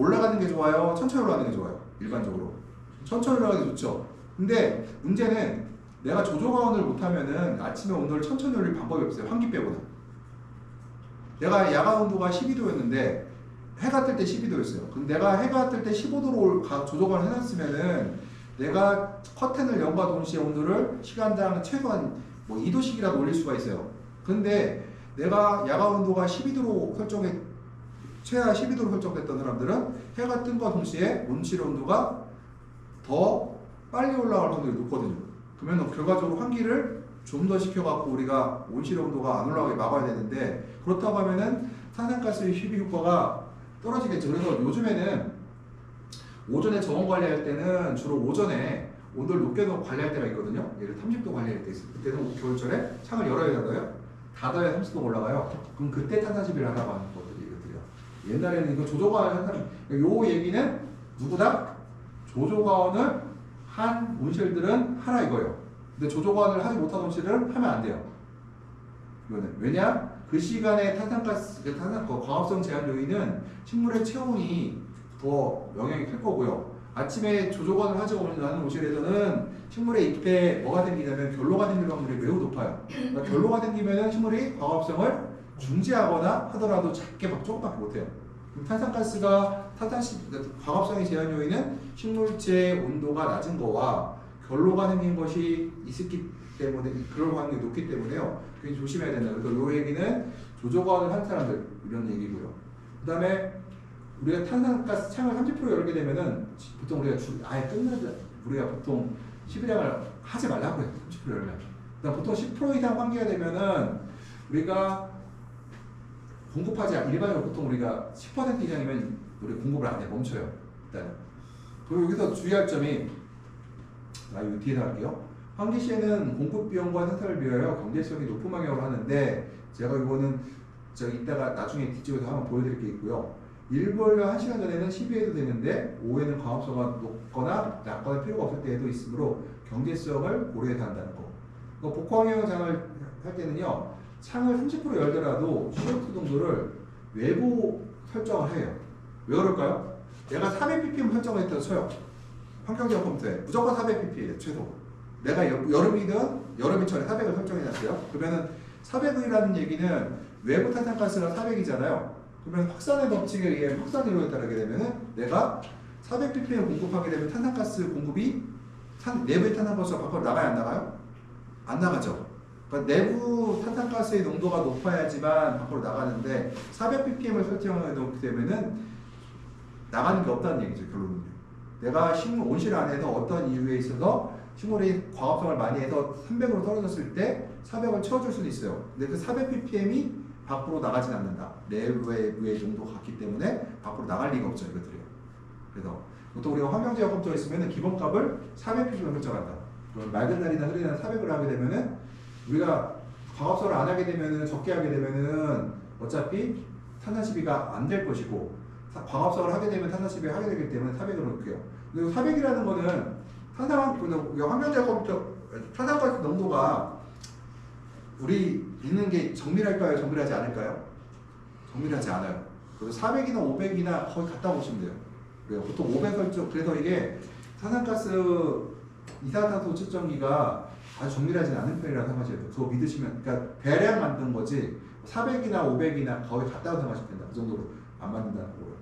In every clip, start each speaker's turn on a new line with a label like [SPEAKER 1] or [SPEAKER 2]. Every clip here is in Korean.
[SPEAKER 1] 올라가는 게 좋아요? 천천히 올라가는 게 좋아요? 일반적으로 천천히 올라가는 게 좋죠. 근데 문제는 내가 조종원을 못하면은 아침에 온도를 천천히 올릴 방법이 없어요. 환기 빼고는. 내가 야간 온도가 12도였는데 해가 뜰 때 12도였어요. 근데 내가 해가 뜰 때 15도로 조종을 해놨으면은 내가 커튼을 연과 동시에 온도를 시간당 최소한 뭐 2도씩이라도 올릴 수가 있어요. 근데 내가 야간 온도가 12도로 최하 12도로 설정됐던 사람들은 해가 뜬과 동시에 온실 온도가 더 빨리 올라갈 확률이 높거든요. 그러면 결과적으로 환기를 좀 더 시켜갖고 우리가 온실 온도가 안 올라가게 막아야 되는데, 그렇다고 하면은 탄산가스의 희비 효과가 떨어지겠죠. 그래서 요즘에는 오전에 저온 관리할 때는 주로 오전에 온도를 높게 관리할 때가 있거든요. 예를 30도 관리할 때 있어요. 그때는 겨울철에 창을 열어야 닫아요? 닫아야 30도 올라가요. 그럼 그때 탄산시비를 하라고 하는 것들이 이것들이요. 옛날에는 이거 조조과원을 한 사람, 요 얘기는 누구다? 조조과원을 한 온실들은 하라 이거예요. 근데 조조과원을 하지 못한 온실은 하면 안 돼요. 이거는 왜냐? 그 시간에 광합성 제한 요인은 식물의 체온이 더 영향이 클 거고요. 아침에 조조관을 하지 않는 온실에서는 식물의 잎에 뭐가 생기냐면 결로가 생길 확률이 매우 높아요. 그러니까 결로가 생기면 식물이 광합성을 중지하거나 하더라도 작게 조금밖에 못해요. 탄산가스가 광합성의 제한 요인은 식물체의 온도가 낮은 거와 결로가 생긴 것이 있기 때문에 그럴 확률이 높기 때문에요. 굉장히 조심해야 된다. 그래서 이 얘기는 조조관을 한 사람들 이런 얘기고요. 그 다음에 우리가 탄산가스 창을 30% 열게 되면은 보통 우리가 아예 끝나자 우리가 보통 11양을 하지 말라고 해요. 30% 열면. 그다음 보통 10% 이상 환기가 되면은 우리가 공급하지 일반적으로 보통 우리가 10% 이상이면 우리 공급을 안 해. 멈춰요. 일단. 그리고 여기서 주의할 점이 이거 뒤에서 할게요. 환기 시에는 공급 비용과 생산을 비하여 경제성이 높은 방향으로 하는데, 제가 이거는 이따가 나중에 뒤쪽에서 한번 보여드릴 게 있고요. 일벌과 1시간 전에는 12해도 되는데 오후에는 광합성가 높거나 낮거나 필요가 없을 때에도 있으므로 경제성을 고려해서 한다는 거. 복황형 장을 할 때는요, 창을 30% 열더라도 CO2 농도를 외부 설정을 해요. 왜 그럴까요? 내가 400ppm 설정을 했다고 쳐요. 환경제한 컴퓨터에 무조건 400ppm이에요. 최소. 내가 여름이든 여름이철에 400을 설정해놨어요. 그러면은 400이라는 얘기는 외부 탄산가스가 400이잖아요. 그러면 확산의 법칙에 의해 확산 이론에 따르게 되면은 내가 400ppm을 공급하게 되면 탄산가스 공급이 내부의 탄산가스가 밖으로 나가요, 안 나가요? 안 나가죠. 그러니까 내부 탄산가스의 농도가 높아야지만 밖으로 나가는데 400ppm을 설정해 놓게 되면은 나가는 게 없다는 얘기죠, 결론은요. 내가 식물 온실 안에서 어떤 이유에 있어서 식물이 광합성을 많이 해서 300으로 떨어졌을 때 400을 채워줄 수도 있어요. 근데 그 400ppm이 밖으로 나가진 않는다. 내부의 농도가 같기 때문에 밖으로 나갈 리가 없죠, 이것들이요. 그래서 보통 우리가 환경제약 컴퓨터에 있으면 기본값을 400ppm을 설정한다. 그럼 맑은 날이나 흐린 날 400을 하게 되면은 우리가 광합성을 안 하게 되면은 적게 하게 되면은 어차피 탄산시비가 안 될 것이고, 광합성을 하게 되면 탄산시비가 하게 되기 때문에 400으로 놓을게요. 그리고 400이라는 거는 환경제약 컴퓨터 탄산가스 농도가 우리 있는 게 정밀할까요? 정밀하지 않을까요? 정밀하지 않아요. 그래서 400이나 500이나 거의 갖다 보시면 돼요. 그래요. 보통 500 설정, 그래서 이게 탄산가스 이산화탄소 측정기가 아주 정밀하지 않은 편이라고 생각하셔야 돼요. 그거 믿으시면, 그러니까 대략 만든 거지 400이나 500이나 거의 같다고 생각하시면 된다. 그 정도로 안 만든다는 거예요.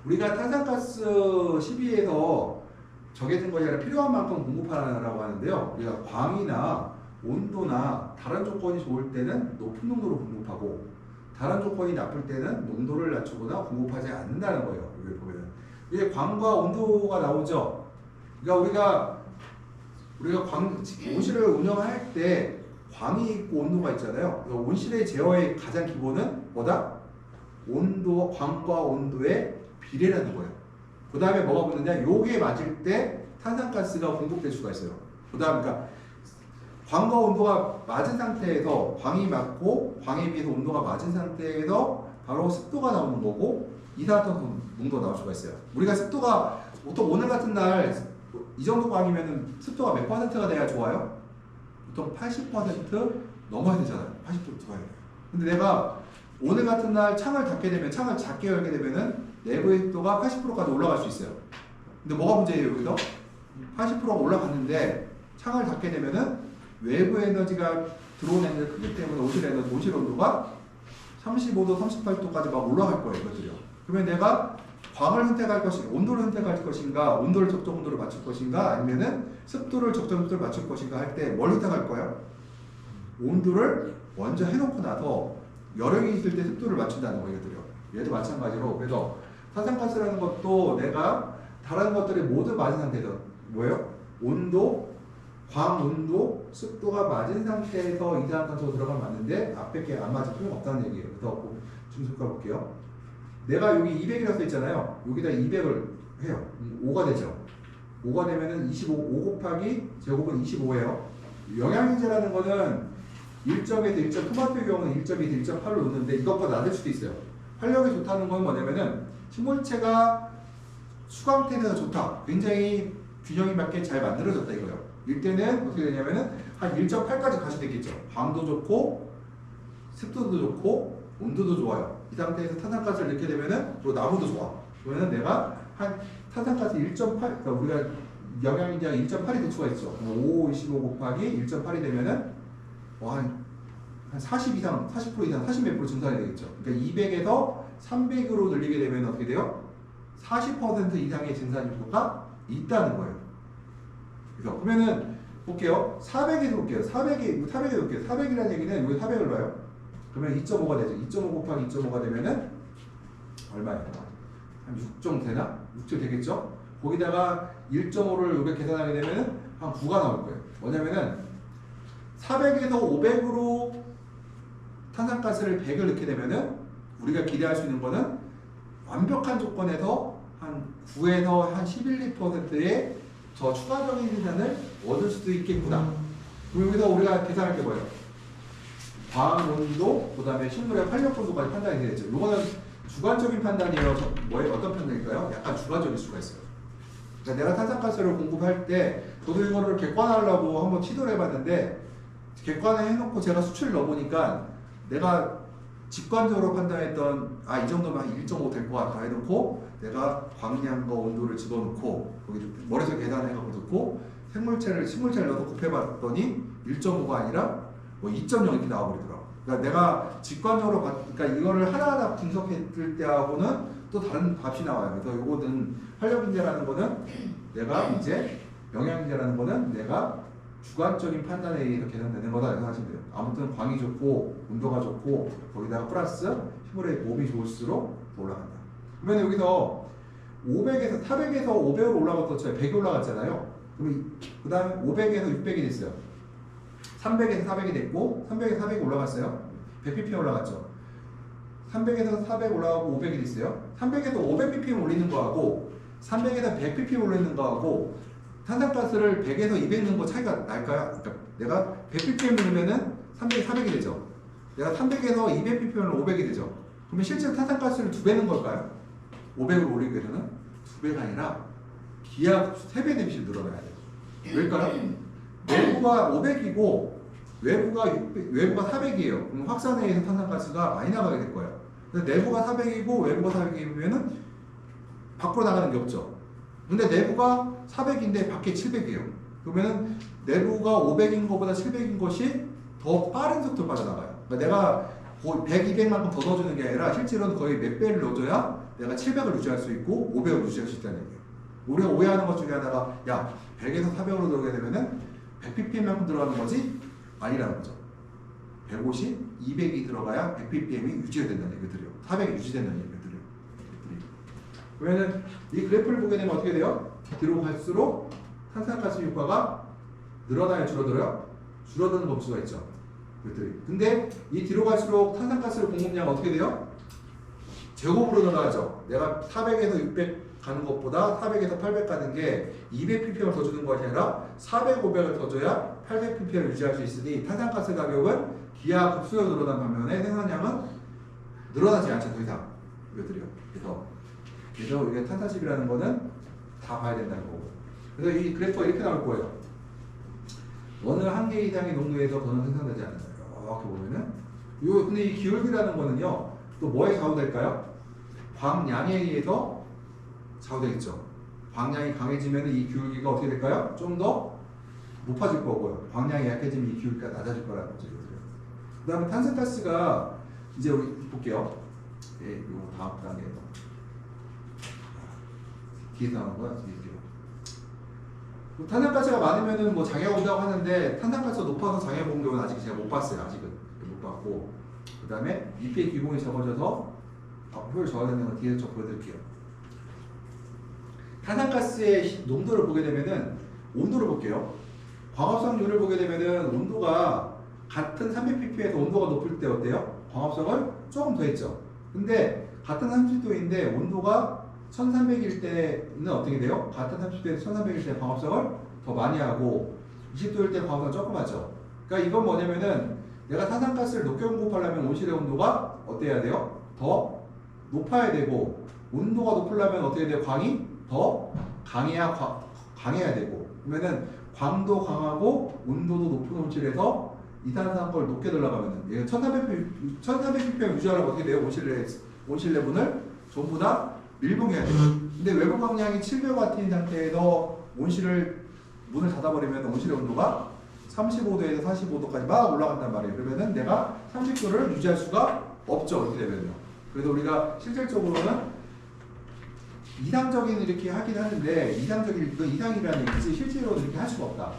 [SPEAKER 1] 우리가 탄산가스 12에서 정해진 것이 아니라 필요한 만큼 공급하라고 하는데요. 우리가 광이나 온도나 다른 조건이 좋을 때는 높은 농도로 공급하고, 다른 조건이 나쁠 때는 농도를 낮추거나 공급하지 않는다는 거예요. 여기 보면 이게 광과 온도가 나오죠. 그러니까 우리가 온실을 운영할 때 광이 있고 온도가 있잖아요. 온실의 제어의 가장 기본은 뭐다? 광과 온도의 비례라는 거예요. 그 다음에 뭐가 붙느냐? 요게 맞을 때 탄산가스가 공급될 수가 있어요. 그 다음, 그러니까 광과 온도가 맞은 상태에서 광이 맞고 광에 비해서 온도가 맞은 상태에서 바로 습도가 나오는 거고 이산화탄소 농도가 나올 수가 있어요. 우리가 습도가 보통 오늘 같은 날 이 정도 광이면 습도가 몇 %가 돼야 좋아요? 보통 80% 넘어야 되잖아요. 80% 좋아요. 근데 내가 오늘 같은 날 창을 닫게 되면, 창을 작게 열게 되면은 내부의 습도가 80%까지 올라갈 수 있어요. 근데 뭐가 문제예요 여기서? 80%가 올라갔는데 창을 닫게 되면은 외부 에너지가 들어오는 에너지 크기 때문에 오실 온도가 35도, 38도까지 막 올라갈 거예요 이것들이요. 그러면 내가 광을 선택할 것인가, 온도를 선택할 것인가, 온도를 적정 온도를 맞출 것인가, 아니면은 습도를 적정 습도를 맞출 것인가 할 때 뭘 선택할 거예요? 온도를 먼저 해놓고 나서 여력이 있을 때 습도를 맞춘다는 거예요 이것들이요. 얘도 마찬가지로 그래서 탄산가스라는 것도 내가 다른 것들이 모두 맞은 상태에서 뭐예요? 온도, 광온도, 습도가 맞은 상태에서 이산화탄소가 들어가면 맞는데 앞에 게 안 맞을 필요가 없다는 얘기예요. 그래서 중소가 볼게요. 내가 여기 200이라고 써있잖아요. 여기다 200을 해요. 5가 되죠. 5가 되면은 5 곱하기 제곱은 25예요. 영양인자라는 거는 1점에서 1점, 토마토의 경우는 1.2에서 1.8로 놓는데 이것보다 낮을 수도 있어요. 활력이 좋다는 건 뭐냐면은 식물체가 수광태에서 좋다. 굉장히 균형이 맞게 잘 만들어졌다 이거예요. 이때는 어떻게 되냐면은 한 1.8까지 가셔도 되겠죠. 광도 좋고 습도도 좋고 온도도 좋아요. 이 상태에서 탄산가스를 넣게 되면은 또 나무도 좋아. 그러면은 내가 한 탄산가스 1.8, 그러니까 우리가 영양인자가 1.8이 될 수가 있죠. 5, 25 곱하기 1.8이 되면은 한 40 이상, 40% 이상, 40 몇 프로 증산이 되겠죠. 그러니까 200에서 300으로 늘리게 되면 어떻게 돼요? 40% 이상의 증산 효과가 있다는 거예요. 그래서 그러면은 볼게요. 400에서 볼게요. 400에 볼게요. 400이라는 얘기는 여기 400을 봐요. 그러면 2.5가 되죠. 2.5 곱하기 2.5가 되면은 얼마예요? 한 6점 되나? 6점 되겠죠? 거기다가 1.5를 여기 계산하게 되면은 한 9가 나올 거예요. 뭐냐면은 400에서 500으로 탄산가스를 100을 넣게 되면은 우리가 기대할 수 있는 거는 완벽한 조건에서 한 9에서 한 11%의 저 추가적인 생산을 얻을 수도 있겠구나. 그럼 여기서 우리가 계산할 게 뭐예요? 광온도, 그 다음에 식물의 활력온도까지 판단이 되겠죠. 이거는 주관적인 판단이에요. 뭐예요? 어떤 판단일까요? 약간 주관적일 수가 있어요. 그러니까 내가 탄산가스를 공급할 때 저도 이거를 객관하려고 한번 시도를 해봤는데 객관을 해놓고 제가 수치를 넣어보니까 내가 직관적으로 판단했던 이 정도면 1.5 될 것 같다 해놓고 내가 광량과 온도를 집어넣고 거기 머릿속에 계산해갖고 넣고 식물체를 넣어서 곱해봤더니 1.5가 아니라 뭐 2.0 이렇게 나와버리더라고. 그러니까 내가 직관적으로 그러니까 이거를 하나하나 분석했을 때하고는 또 다른 값이 나와요. 그래서 이거는 활력인자라는 거는 내가 이제 영양인자라는 거는 내가 주관적인 판단에 의해서 계산되는 거다 이렇게 하시면 돼요. 아무튼 광이 좋고 온도가 좋고 거기다가 플러스 식물의 몸이 좋을수록 올라간다. 그러면 여기서 500에서 400에서 500으로 올라갔었죠. 100이 올라갔잖아요. 그럼 그 다음에 500에서 600이 됐어요. 300에서 400이 됐고 300에서 400이 올라갔어요. 100ppm 올라갔죠. 300에서 400 올라가고 500이 됐어요. 300에서 500ppm 올리는 거하고 300에서 100ppm 올리는 거하고 탄산가스를 100에서 200 넣는 거 차이가 날까요? 그러니까 내가 100ppm 넣으면은 300이 400이 되죠. 내가 300에서 200ppm은 500이 되죠. 그러면 실제로 탄산가스를 2배 넣은 걸까요? 500으로 올리기 위해서는 2배가 아니라 기하 3배 대비씩 늘어나야 돼요. 왜일까요? 내부가 500이고 외부가 400이에요. 그럼 확산에 의해서 탄산가스가 많이 나가게 될 거예요. 내부가 400이고 외부가 400이면은 밖으로 나가는 게 없죠. 근데 내부가 400인데 밖에 700이에요. 그러면은 내부가 500인 것보다 700인 것이 더 빠른 속도로 빠져나가요. 그러니까 내가 100, 200만큼 더 넣어주는 게 아니라 실제로는 거의 몇 배를 넣어줘야 내가 700을 유지할 수 있고 500을 유지할 수 있다는 얘기예요. 우리가 오해하는 것 중에 하나가 100에서 400으로 들어가게 되면은 100ppm만큼 들어가는 거지? 아니라는 거죠. 150, 200이 들어가야 100ppm이 유지가 된다는 얘기들이요. 400이 유지된다는 얘기들이요. 그러면은 이 그래프를 보게 되면 어떻게 돼요? 뒤로 갈수록 탄산가스 효과가 늘어나요, 줄어들어요? 줄어드는 법수가 있죠. 근데 이 뒤로 갈수록 탄산가스 공급량 어떻게 돼요? 제곱으로 늘어나죠. 내가 400에서 600 가는 것보다 400에서 800 가는 게 200ppm을 더 주는 것이 아니라 400, 500을 더 줘야 800ppm을 유지할 수 있으니 탄산가스 가격은 기하 급수로 늘어난 반면에 생산량은 늘어나지 않죠, 더 이상. 이것들이요. 그래서 이게 탄산식이라는 거는 다 봐야 된다는 거고. 그래서 이 그래프가 이렇게 나올 거예요. 어느 한계 이상의 농도에서 더는 생산되지 않는다. 이렇게 보면은 근데 이 기울기라는 거는요, 또 뭐에 좌우될까요? 광량에 의해서 좌우되겠죠. 광량이 강해지면 이 기울기가 어떻게 될까요? 좀 더 높아질 거고요. 광량이 약해지면 이 기울기가 낮아질 거라는 거죠. 그 다음에 탄산가스가 이제 우리 볼게요. 예, 요 다음 단계 뒤에서 나오는 거야. 탄산가스가 많으면은 뭐 장애가 온다고 하는데 탄산가스가 높아서 장애가 온 경우는 아직 제가 못 봤어요. 아직은 못 봤고 그 다음에 잎의 기공이 적어져서 효율 저하되는 건 뒤에서 좀 보여드릴게요. 탄산가스의 농도를 보게 되면은 온도를 볼게요. 광합성률을 보게 되면은 온도가 같은 300ppm에서 온도가 높을 때 어때요? 광합성을 조금 더 했죠. 근데 같은 30도인데 온도가 1300일 때는 어떻게 돼요? 같은 30도에서 1300일 때 광합성을 더 많이 하고 20도일 때 광합성을 조금 하죠. 그러니까 이건 뭐냐면은 내가 탄산가스를 높게 공급하려면 온실의 온도가 어때야 돼요? 더 높아야 되고 온도가 높으려면 어떻게 돼요? 광이 더 강해야 되고 그러면은 광도 강하고 온도도 높은 온실에서 이산화탄소를 높게 들어가면은 1300ppm 유지하려면 어떻게 돼요? 온실 내분을 전부 다 밀봉해야 돼요. 근데 외부 광량이 700W인 상태에서 문을 닫아버리면 온실의 온도가 35도에서 45도까지 막 올라간단 말이에요. 그러면은 내가 30도를 유지할 수가 없죠. 이렇게 되면요. 그래서 우리가 실질적으로는 이상적인 이렇게 하긴 하는데 이상적인 그 이상이라는 얘기지 실제로 이렇게 할 수가 없다.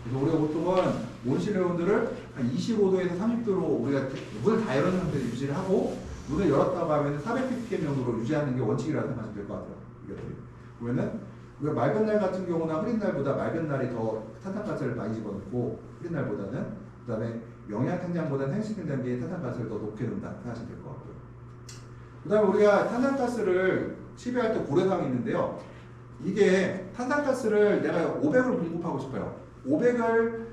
[SPEAKER 1] 그래서 우리가 보통은 온실의 온도를 한 25도에서 30도로 우리가 문을 다 열어놓은 상태에서 유지를 하고 문을 열었다고 하면 400ppm 정도로 유지하는 게 원칙이라고 생각하시면 될 것 같아요. 이것들이. 보면은 우리가 맑은 날 같은 경우나 흐린 날보다 맑은 날이 더 탄산가스를 많이 집어넣고 흐린 날보다는 그 다음에 영양탱장보다는 생식탱장기에 탄산가스를 더 높게 넣는다 생각하시면 될 것 같고요. 그 다음에 우리가 탄산가스를 취배할 때 고려사항이 있는데요. 이게 탄산가스를 내가 500을 공급하고 싶어요. 500을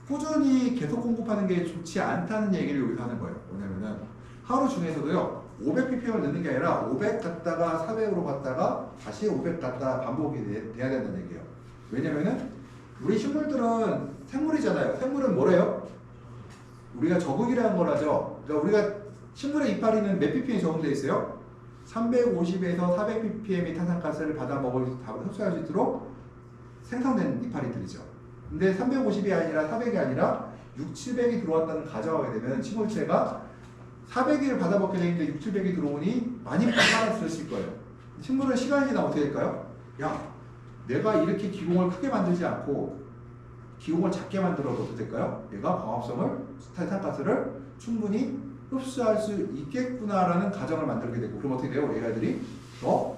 [SPEAKER 1] 꾸준히 계속 공급하는 게 좋지 않다는 얘기를 여기서 하는 거예요. 뭐냐면은 하루 중에서도요 500ppm을 넣는 게 아니라 500 갔다가 400으로 갔다가 다시 500 갔다가 반복이 돼야 된다는 얘기예요. 왜냐면은 우리 식물들은 생물이잖아요. 생물은 뭐래요? 우리가 적응이라는 걸 하죠. 그러니까 우리가 식물의 이파리는 몇 ppm이 적응되어 있어요? 350에서 400ppm의 탄산가스를 받아 흡수할 수 있도록 생성된 이파리들이죠. 근데 350이 아니라 400이 아니라 6, 700이 들어왔다는 가정하게 되면 식물체가 400을 받아먹게 되는데 6, 700이 들어오니 많이 빨아들였을 거예요. 식물은 시간이 지나면 어떻게 될까요? 야, 내가 이렇게 기공을 크게 만들지 않고 기공을 작게 만들어도 어떻게 될까요? 얘가 광합성을, 탄산가스를 충분히 흡수할 수 있겠구나라는 가정을 만들게 되고 그럼 어떻게 돼요? 얘가들이 더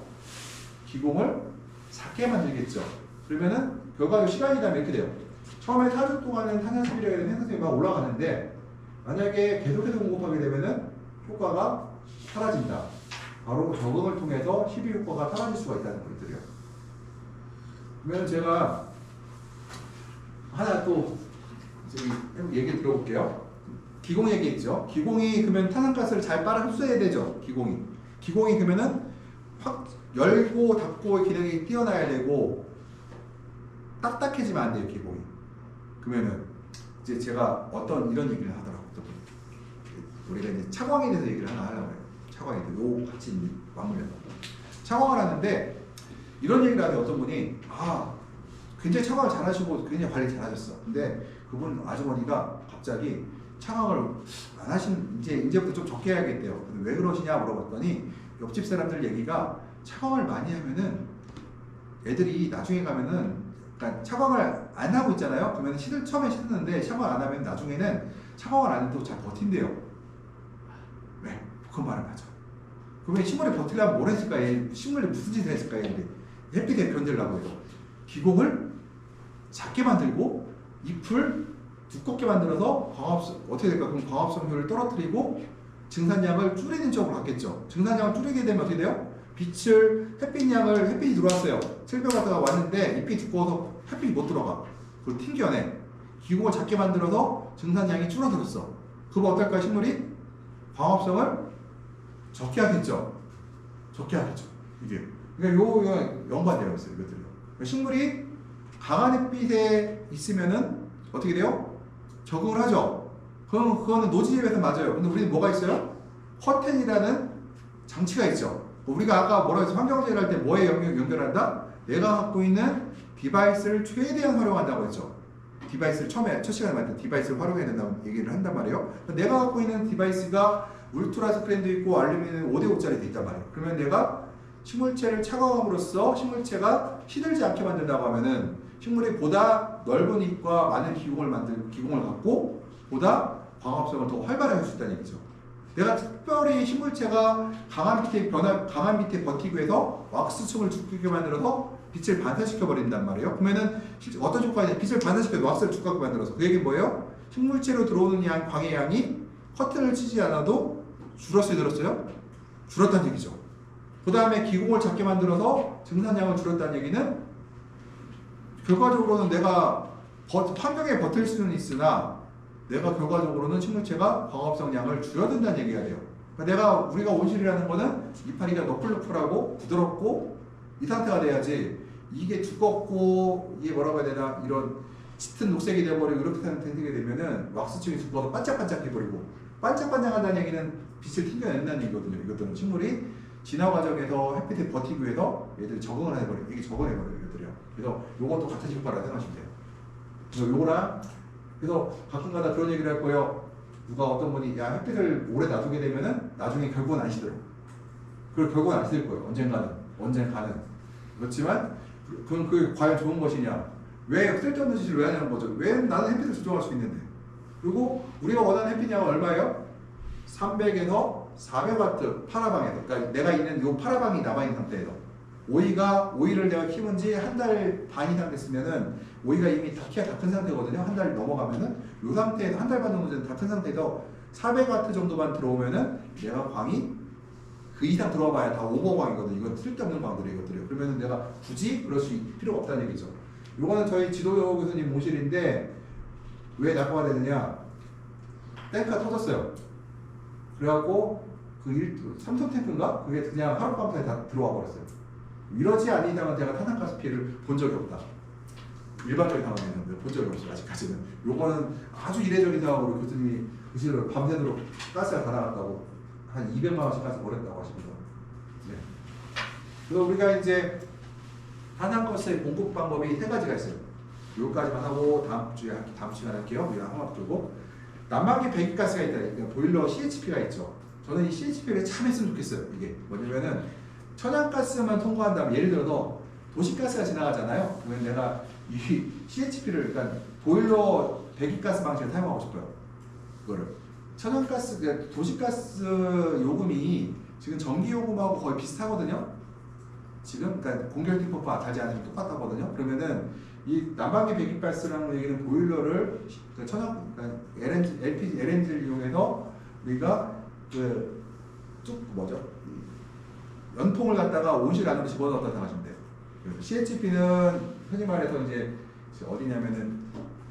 [SPEAKER 1] 기공을 작게 만들겠죠. 그러면은 결과적으로 시간이 지나면 이렇게 돼요. 처음에 4주 동안은 탄산수비력에 대한 생산성이 막 올라가는데 만약에 계속해서 공급하게 되면은 효과가 사라진다. 바로 적응을 통해서 12효과가 사라질 수가 있다는 것들이요. 그러면 제가 하나 또 얘기 들어볼게요. 기공 얘기했죠. 기공이 그러면 탄산가스를 잘 빨아 흡수해야 되죠. 기공이 그러면은 확 열고 닫고 기능이 뛰어나야 되고 딱딱해지면 안 돼요. 기공이. 그러면은 이제 제가 어떤 이런 얘기를 하더라고요. 우리가 이제 차광에 대해서 얘기를 하나 하려고 해요. 차광에 대해서 요 같이 맞물려서 차광을 하는데 이런 얘기를 하는데 어떤 분이 굉장히 차광을 잘하시고 굉장히 관리 잘하셨어. 근데 그분 아주머니가 갑자기 차광을 안 하신 이제부터 좀 적게 해야겠대요. 근데 왜 그러시냐 물어봤더니 옆집 사람들 얘기가 차광을 많이 하면은 애들이 나중에 가면은 그러니까 차광을 안 하고 있잖아요. 그러면 처음에 시드는데 차광을 안 하면 나중에는 차광을 안 해도 잘 버틴대요. 왜? 그 말을 맞아. 그러면 식물이 버티려면 뭘 했을까? 식물이 무슨 짓을 했을까? 햇빛에 견디려고 해요. 기공을 작게 만들고 잎을 두껍게 만들어서 어떻게 될까? 그럼 광합성률을 떨어뜨리고 증산량을 줄이는 쪽으로 갔겠죠. 증산량을 줄이게 되면 어떻게 돼요? 햇빛이 들어왔어요. 700W가 왔는데 잎이 두꺼워서 햇빛이 못 들어가. 그걸 튕겨내. 기공을 작게 만들어서 증산량이 줄어들었어. 그럼 어떨까요? 식물이 광합성을 적게 하겠죠. 이게. 그러니까 요 연관되어 있어요. 이것들요. 식물이 강한 햇빛에 있으면은 어떻게 돼요? 적응을 하죠. 그럼 그거는 노지집에서 맞아요. 근데 우리는 뭐가 있어요? 커튼이라는 장치가 있죠. 우리가 아까 뭐라고 했어? 환경제를 할 때 뭐에 연결한다? 내가 갖고 있는 디바이스를 최대한 활용한다고 했죠. 디바이스를 처음에 첫 시간에 말했던 디바이스를 활용해야 된다고 얘기를 한단 말이에요. 내가 갖고 있는 디바이스가 울트라 스크린도 있고 알루미늄 5대5짜리 돼 있단 말이에요. 그러면 내가 식물체를 차가움으로써 식물체가 시들지 않게 만든다고 하면은 식물이 보다 넓은 잎과 많은 기공을 갖고 보다 광합성을 더 활발하게 할 수 있다는 얘기죠. 내가 특별히 식물체가 강한 밑에 버티기 위해서 왁스층을 두껍게 만들어서 빛을 반사시켜 버린단 말이에요. 그러면은 어떤 효과냐? 빛을 반사시켜 왁스를 두껍게 만들어서 그 얘기는 뭐예요? 식물체로 들어오는 광의 양이 커튼을 치지 않아도 줄었어요, 늘었어요? 줄었다는 얘기죠. 그 다음에 기공을 작게 만들어서 증산량을 줄였다는 얘기는 결과적으로는 내가 환경에 버틸 수는 있으나 내가 결과적으로는 식물체가 광합성량을 줄여든다는 얘기가 돼요. 그러니까 우리가 온실이라는 거는 이파리가 너플너플하고 부드럽고 이 상태가 돼야지 이게 두껍고 이게 뭐라고 해야 되나 이런 짙은 녹색이 돼버리고 이렇게 생기게 되면은 왁스층이 두꺼워서 반짝반짝해버리고 반짝반짝한다는 얘기는 빛을 튕겨낸다는 얘기거든요. 이것들은 식물이 진화 과정에서 햇빛에 버티기 위해서 얘들 적응을 해버려요. 이게 적응해버려요. 이것들이요. 그래서 요것도 같은 효과라고 생각하시면 돼요. 그래서 요거랑 그래서 가끔가다 그런 얘기를 할 거예요. 누가 어떤 분이 야 햇빛을 오래 놔두게 되면은 나중에 결국은 안 시들어. 그리고 결국은 안 시들 거예요. 언젠가는. 그렇지만 그건 그게 과연 좋은 것이냐? 왜 쓸데없는 짓을 왜 하냐는 거죠. 왜 나는 햇빛을 조정할 수 있는데. 그리고 우리가 원하는 햇빛량은 얼마예요? 300에서 400와트 파라방에서. 그러니까 내가 있는 요 파라방이 남아있는 상태에서. 오이를 내가 키운 지 한 달 반 이상 됐으면은 오이가 이미 키가 다 큰 상태거든요. 한 달 넘어가면은 요 상태에서 한 달 반 정도 된 다 큰 상태에서 400와트 정도만 들어오면은 내가 광이 그 이상 들어와 봐야 다 오버광이거든요. 이건 쓸데없는 광들이 이것들이에요. 그러면은 내가 굳이 그럴 수 필요가 없다는 얘기죠. 요거는 저희 지도 교수님 모실인데 왜 낙하가 되느냐? 탱크가 터졌어요. 그래갖고 그 삼성 탱크인가? 그게 그냥 하룻밤 사이에 다 들어와 버렸어요. 이러지 않은 이상은 제가 탄산가스 피해를 본 적이 없다. 일반적인 상황에는 본 적이 없어요. 아직까지는. 요거는 아주 이례적인 상황으로 교수님이 교실을 밤새도록 가스가 다 나갔다고 한 200만 원씩 가스 버렸다고 하십니다. 네. 그래서 우리가 이제 탄산가스의 공급 방법이 세 가지가 있어요. 요까지만 하고 다음 시간에 할게요. 우리가 한번 들고 난방기 배기가스가 있다. 그러니까 보일러 CHP가 있죠. 저는 이 CHP를 참 했으면 좋겠어요. 이게 뭐냐면은 천연가스만 통과한다면 예를 들어서 도시가스가 지나가잖아요. 그러면 내가 이 CHP를 그러니까 보일러 배기가스 방식을 사용하고 싶어요. 그거를 천연가스 그러니까 도시가스 요금이 지금 전기 요금하고 거의 비슷하거든요. 지금 그러니까 공결 팅퍼파 달지 않으면 똑같다거든요. 그러면은 이 난방기 배기가스라는 얘기는 보일러를 그러니까 LNG를 이용해서 우리가 연통을 갖다가 온실 안으로 집어넣었다 생각하시면 돼요. CHP는 흔히 말해서 이제 어디냐면은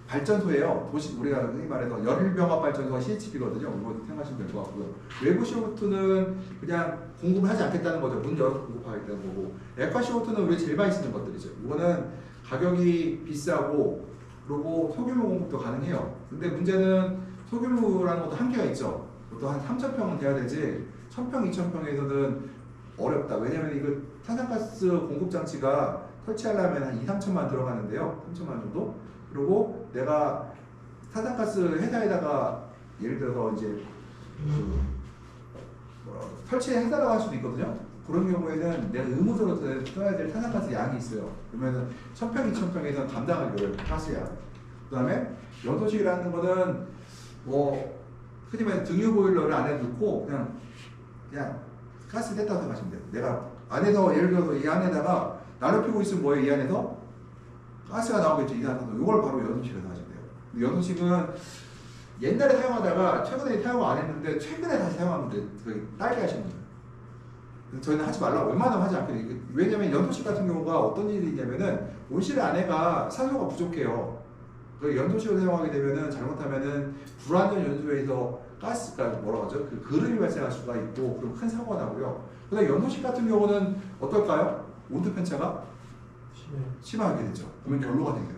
[SPEAKER 1] 발전소예요. 우리가 흔히 말해서 열병합 발전소가 CHP거든요. 이거 생각하시면 될 것 같고요. 외부 CO2는 그냥 공급을 하지 않겠다는 거죠. 문 열어서 공급하겠다는 거고. 액화 CO2는 우리 제일 많이 쓰는 것들이죠. 이거는 가격이 비싸고 그리고 소규모 공급도 가능해요. 근데 문제는 소규모라는 것도 한계가 있죠. 보통 한 3,000평은 돼야 되지 1,000평, 2,000평에서는 어렵다. 왜냐면 이거 탄산가스 공급 장치가 설치하려면 한 2, 3천만 들어가는데요. 3천만 정도. 그리고 내가 탄산가스 회사에다가 예를 들어서 이제 설치해달라고 할 수도 있거든요. 그런 경우에는 내가 의무적으로 써야 될 탄산가스 양이 있어요. 그러면 1,000평, 2,000평에서는 감당하기 어려워요. 가스야. 그 다음에 연소식이라는 거는 흔히 말해서 등유 보일러를 안에 넣고 그냥 가스 뗐다고 생각하시면 돼요. 내가 안에서 예를 들어서 이 안에다가 난로 피고 있으면 뭐예요? 이 안에서 가스가 나오겠죠. 이 상태에서 이걸 바로 연소식에서 하시면 돼요. 연소식은 옛날에 사용하다가 최근에 사용 안 했는데 최근에 다시 사용하면 돼요. 딸게 하시는 거예요. 저희는 하지 말라고 웬만하면 하지 않거든요. 왜냐면 연소식 같은 경우가 어떤 일이 있냐면은 온실 안에가 산소가 부족해요. 연소식을 사용하게 되면은 잘못하면은 불완전 연소에서 가스가 뭐라고 하죠? 그 그름이 발생할 수가 있고 그럼 큰 사고가 나고요. 그다음 연소식 같은 경우는 어떨까요? 온도 편차가 심하게 되죠. 그러면 결로가 생겨요.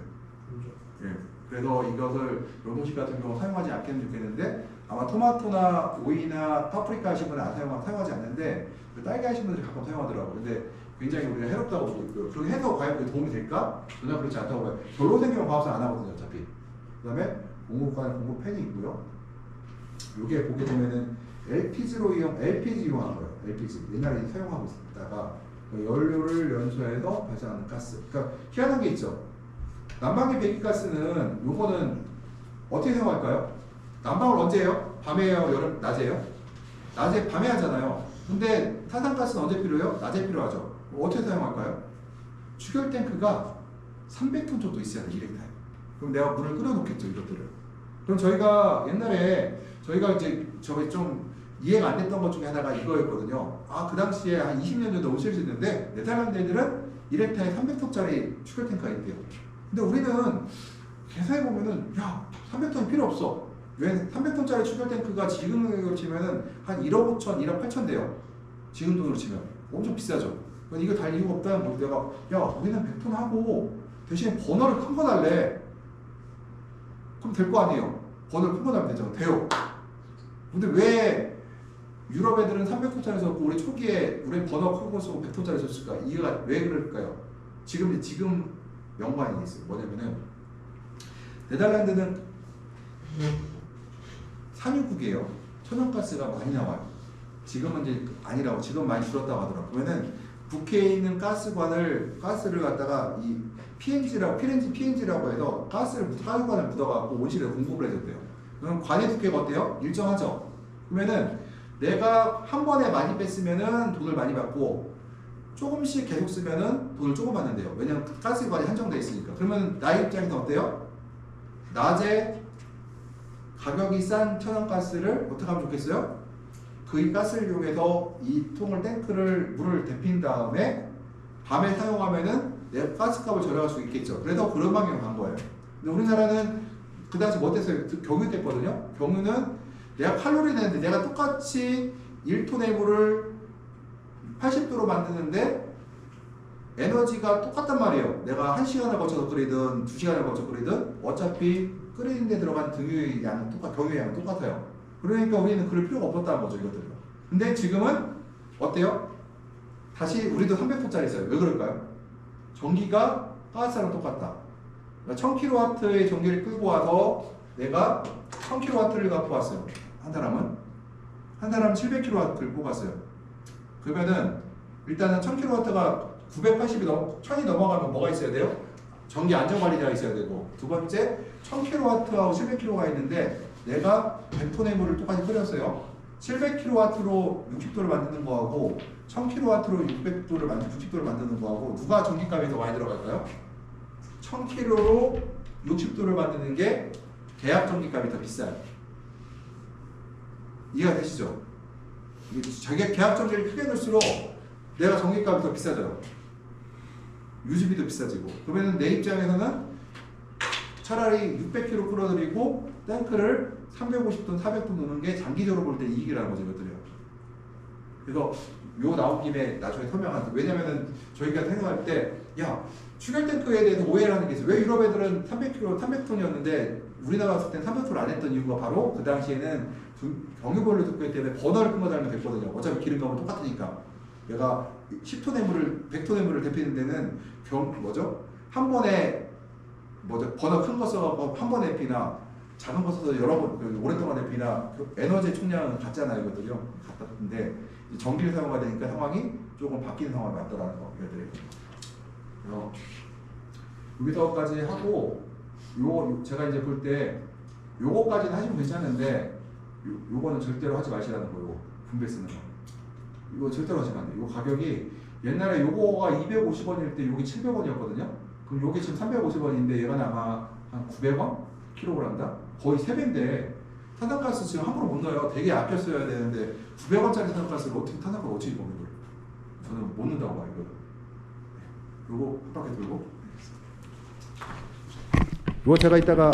[SPEAKER 1] 예. 그래서 이것을 연소식 같은 경우 사용하지 않겠으면 좋겠는데 아마 토마토나 오이나 파프리카 하신 분은 안 사용하지 않는데 그 딸기 하신 분들이 가끔 사용하더라고요. 근데 굉장히 우리가 해롭다고 보고 있고요. 그렇게 해서 과연 그게 도움이 될까? 전혀 그렇지 않다고 봐요. 결로 생기면 과학상 안 하거든요, 어차피. 그 다음에 공급팬이 있고요. 요게 보게 되면은 LPG 이용한 거예요. LPG. 옛날에 사용하고 있다가 연료를 연소해서 발생하는 가스. 그러니까 희한한 게 있죠. 난방기 배기가스는 요거는 어떻게 사용할까요? 난방을 언제 해요? 밤에요? 낮에요? 밤에 하잖아요. 근데 타산가스는 언제 필요해요? 낮에 필요하죠. 어떻게 사용할까요? 추결 탱크가 300톤 정도 있어야 돼, 이렉타임. 그럼 내가 물을 끓여놓겠죠, 이것들을. 그럼 저희가 옛날에 이제 저게 좀 이해가 안 됐던 것 중에 하나가 이거였거든요. 그 당시에 한 20년 전에 온실수 있는데 네덜란드 애들은 이렉타임 300톤짜리 추결 탱크가 있대요. 근데 우리는 계산해보면은 300톤이 필요 없어. 왜 300톤짜리 추결 탱크가 지금으로 치면은 한 1억 5천, 1억 8천 돼요. 지금 돈으로 치면 엄청 비싸죠. 이거 달 이유가 없다는 거. 내가 우리는 100톤 하고 대신 버너를 큰 거 달래. 그럼 될 거 아니에요. 버너를 큰 거 달면 되잖아. 돼요. 근데 왜 유럽 애들은 300톤짜리 썼고 우리 초기에 우리 버너 큰 거 쓰고 100톤짜리 썼을까? 이유가 왜 그럴까요? 지금 연관이 있어요. 뭐냐면은 네덜란드는 산유국이에요. 천연가스가 많이 나와요. 지금은 이제 아니라고, 지금 많이 줄었다고 하더라고요. 그러면은 북해에 있는 가스를 갖다가 이 PNG라고 해서 가스관을 묻어갖고 온실에 공급을 해줬대요. 그럼 관의 두께가 어때요? 일정하죠? 그러면은 내가 한 번에 많이 뺐으면은 돈을 많이 받고 조금씩 계속 쓰면은 돈을 조금 받는데요. 왜냐면 가스관이 한정되어 있으니까. 그러면 나의 입장에서 어때요? 낮에 가격이 싼 천연가스를 어떻게 하면 좋겠어요? 그 가스를 이용해서 이 물을 데핀 다음에 밤에 사용하면은 내 가스값을 절약할 수 있겠죠. 그래서 그런 방향으로 간 거예요. 근데 우리나라는 그 당시 뭐 어땠어요? 경유 됐거든요. 경유는 내가 칼로리 내는데 내가 똑같이 1톤의 물을 80도로 만드는데 에너지가 똑같단 말이에요. 내가 1시간을 거쳐서 끓이든 2시간을 거쳐 끓이든 어차피 끓이는 데 들어간 경유의 양은 똑같아요. 그러니까 우리는 그럴 필요가 없었다는 거죠, 이것들은. 근데 지금은 어때요? 다시 우리도 300톤짜리 있어요. 왜 그럴까요? 전기가 가스랑 똑같다. 그러니까 1000kW의 전기를 끌고 와서 내가 1000kW를 갖고 왔어요. 한 사람은 700kW를 뽑았어요. 그러면은 일단은 1000kW가 1000이 넘어가면 뭐가 있어야 돼요? 전기 안전관리자가 있어야 되고, 두 번째 1000kW하고 700kW가 있는데 내가 100톤의 물을 똑같이 끓였어요. 700kW로 60도를 만드는 거하고 1000kW로 60도를 만드는 거하고 누가 전기값이 더 많이 들어갈까요? 1000kW로 60도를 만드는 게 계약 전기값이 더 비싸요. 이해가 되시죠? 자기가 계약 전기를 크게 넣을수록 내가 전기값이 더 비싸져요. 유지비도 비싸지고. 그러면 내 입장에서는 차라리 600kg 끌어들이고 탱크를 350톤, 400톤 넣는 게 장기적으로 볼 때 이익이라는 거죠, 이것들이요. 그래서 요 나온 김에 나중에 설명하세요. 왜냐면은 저희가 생각할 때, 추결 탱크에 대해서 오해를 하는 게 있어요. 왜 유럽 애들은 300톤이었는데 우리나라 갔을 땐 300톤을 안 했던 이유가 바로 그 당시에는 경유보일러 듣기 때문에 버너를 큰 거 달면 됐거든요. 어차피 기름값은 똑같으니까. 내가 10톤의 물을, 100톤의 물을 데피는 데는 한 번에 버너 큰 거 써갖고 한 번에 데피나 작은 거 써서 여러 번 오랫동안 데피나 에너지 총량은 같잖아요, 이것들이요. 같은데 전기를 사용하게 되니까 상황이 조금 바뀌는 상황이 맞더라는 거, 이것들이. 여기서까지 하고 제가 이제 볼 때 요거까지는 하시면 괜찮은데 요거는 절대로 하지 마시라는 거예요. 분배 쓰는 거. 이거 절대로 하시면 안 돼요. 이거 가격이 옛날에 요거가 250원일 때 요게 700원이었거든요. 그럼 요게 지금 350원인데 얘가 아마 한 900원? 킬로그램당? 거의 3배인데 탄산가스 지금 함부로 못 넣어요. 되게 아껴 써야 되는데 900원짜리 탄산가스를 어떻게 탄산가스 어떻게 먹는 거예요? 저는 못 넣는다고 봐요. 요거 한 바퀴 돌고. 요거 제가 이따가